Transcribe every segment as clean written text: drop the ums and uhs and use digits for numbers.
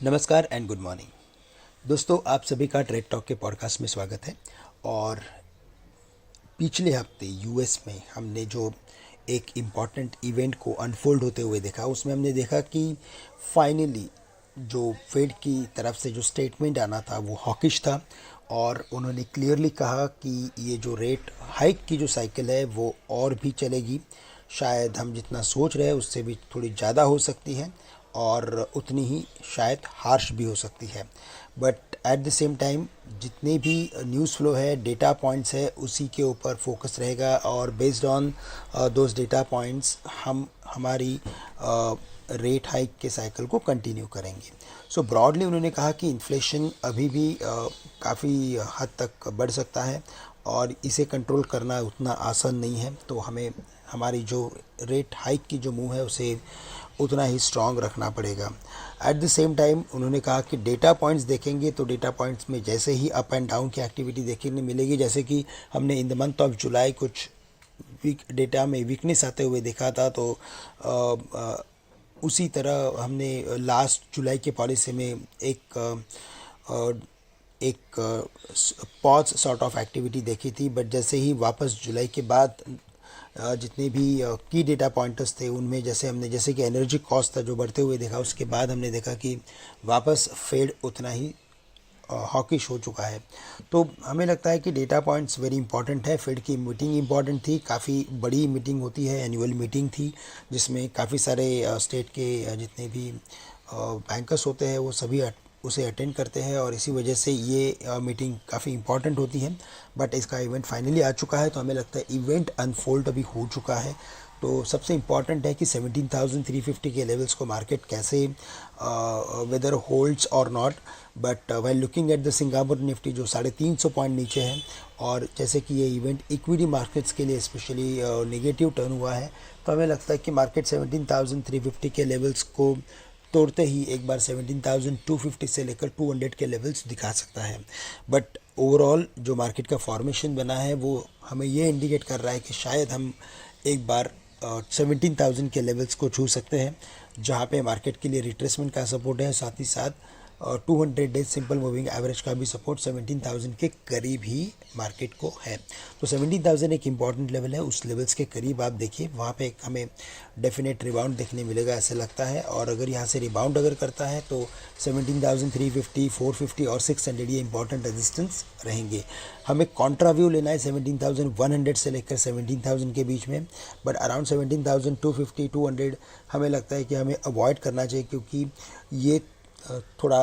नमस्कार and good morning दोस्तों, आप सभी का ट्रेड टॉक के पॉडकास्ट में स्वागत है। और पिछले हफ्ते यूएस में हमने जो एक इम्पॉर्टेंट इवेंट को अनफोल्ड होते हुए देखा, उसमें हमने देखा कि फाइनली जो फेड की तरफ से जो स्टेटमेंट आना था वो हॉकिश था। और उन्होंने क्लियरली कहा कि ये जो रेट हाइक की जो साइकिल है वो और भी चलेगी। शायद हम जितना सोच रहे हैं उससे भी थोड़ी ज़्यादा हो सकती है और उतनी ही शायद हार्श भी हो सकती है। But at the same time जितने भी न्यूज़ फ्लो है, डेटा पॉइंट्स है, उसी के ऊपर फोकस रहेगा और based on those data points हम हमारी रेट हाइक के साइकिल को कंटिन्यू करेंगे। सो ब्रॉडली उन्होंने कहा कि इन्फ्लेशन अभी भी काफ़ी हद तक बढ़ सकता है और इसे कंट्रोल करना उतना आसान नहीं है। तो हमें हमारी जो रेट हाइक की जो मूव है उसे उतना ही स्ट्रांग रखना पड़ेगा। एट द सेम टाइम उन्होंने कहा कि डेटा पॉइंट्स देखेंगे तो डेटा पॉइंट्स में जैसे ही अप एंड डाउन की एक्टिविटी देखने मिलेगी, जैसे कि हमने in the month of July कुछ वीक डेटा में वीकनेस आते हुए देखा था, तो उसी तरह हमने लास्ट जुलाई के पॉलिसी में एक पॉज सॉर्ट ऑफ एक्टिविटी देखी थी। बट जैसे ही वापस जुलाई के बाद जितने भी की डेटा पॉइंटर्स थे उनमें जैसे कि एनर्जी कॉस्ट था जो बढ़ते हुए देखा, उसके बाद हमने देखा कि वापस फेड उतना ही हॉकिश हो चुका है। तो हमें लगता है कि डेटा पॉइंट्स वेरी इंपॉर्टेंट है। फेड की मीटिंग इंपॉर्टेंट थी, काफ़ी बड़ी मीटिंग होती है, एनुअल मीटिंग थी जिसमें काफ़ी सारे स्टेट के जितने भी बैंकर्स होते हैं वो सभी उसे अटेंड करते हैं और इसी वजह से ये मीटिंग काफ़ी इंपॉर्टेंट होती है। बट इसका इवेंट फाइनली आ चुका है, तो हमें लगता है इवेंट अनफोल्ड अभी हो चुका है। तो सबसे इम्पॉर्टेंट है कि 17,350 के लेवल्स को मार्केट कैसे वेदर होल्ड्स और not. But while looking at the Singapore Nifty जो 350 पॉइंट नीचे है, और जैसे कि ये इवेंट इक्विटी मार्केट्स के लिए स्पेशली नेगेटिव टर्न हुआ है, तो हमें लगता है कि मार्केट 17,350 के लेवल्स को तोड़ते ही एक बार 17,250 से लेकर 200 के लेवल्स दिखा सकता है। बट ओवरऑल जो मार्केट का फॉर्मेशन बना है वो हमें ये इंडिकेट कर रहा है कि शायद हम एक बार 17,000 के लेवल्स को छू सकते हैं, जहाँ पे मार्केट के लिए रिट्रेसमेंट का सपोर्ट है, साथ ही साथ 200 डेज सिंपल मूविंग एवरेज का भी सपोर्ट 17,000 के करीब ही मार्केट को है। तो 17,000 एक इम्पॉर्टेंट लेवल है, उस लेवल्स के करीब आप देखिए, वहाँ पे हमें डेफिनेट रिबाउंड देखने मिलेगा ऐसे लगता है। और अगर यहाँ से रिबाउंड अगर करता है तो 17,350, 450 और 600 ये इंपॉर्टेंट रेजिस्टेंस रहेंगे। हमें कॉन्ट्रा व्यू लेना है 17,100 से लेकर 17,000 के बीच में। बट अराउंड 17,250, 200 हमें लगता है कि हमें अवॉइड करना चाहिए, क्योंकि ये थोड़ा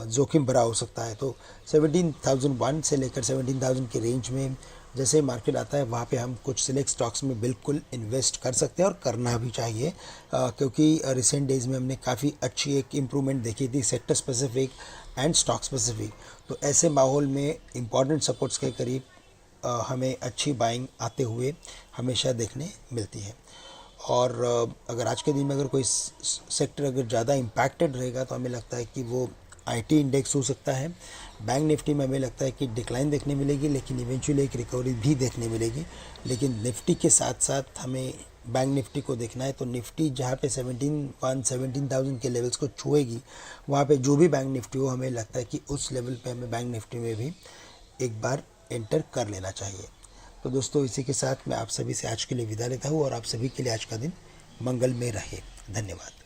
जोखिम भरा हो सकता है। तो 17,001 से लेकर 17,000 के रेंज में जैसे मार्केट आता है वहाँ पे हम कुछ सिलेक्ट स्टॉक्स में बिल्कुल इन्वेस्ट कर सकते हैं और करना भी चाहिए, क्योंकि रिसेंट डेज़ में हमने काफ़ी अच्छी एक इम्प्रूवमेंट देखी थी sector specific and stock specific. तो ऐसे माहौल में इम्पॉर्टेंट सपोर्ट्स के करीब हमें अच्छी बाइंग आते हुए हमेशा देखने मिलती है। और अगर आज के दिन में अगर कोई सेक्टर अगर ज़्यादा इम्पैक्टेड रहेगा तो हमें लगता है कि वो आईटी इंडेक्स हो सकता है। बैंक निफ्टी में हमें लगता है कि डिक्लाइन देखने मिलेगी, लेकिन इवेंचुअली एक रिकवरी भी देखने मिलेगी। लेकिन निफ्टी के साथ साथ हमें बैंक निफ्टी को देखना है। तो निफ्टी जहाँ पे 17,000 के लेवल्स को छुएगी, वहाँ पे जो भी बैंक निफ्टी हो, हमें लगता है कि उस लेवल पे हमें बैंक निफ्टी में भी एक बार एंटर कर लेना चाहिए। तो दोस्तों, इसी के साथ मैं आप सभी से आज के लिए विदा लेता हूँ और आप सभी के लिए आज का दिन मंगलमय रहे। धन्यवाद।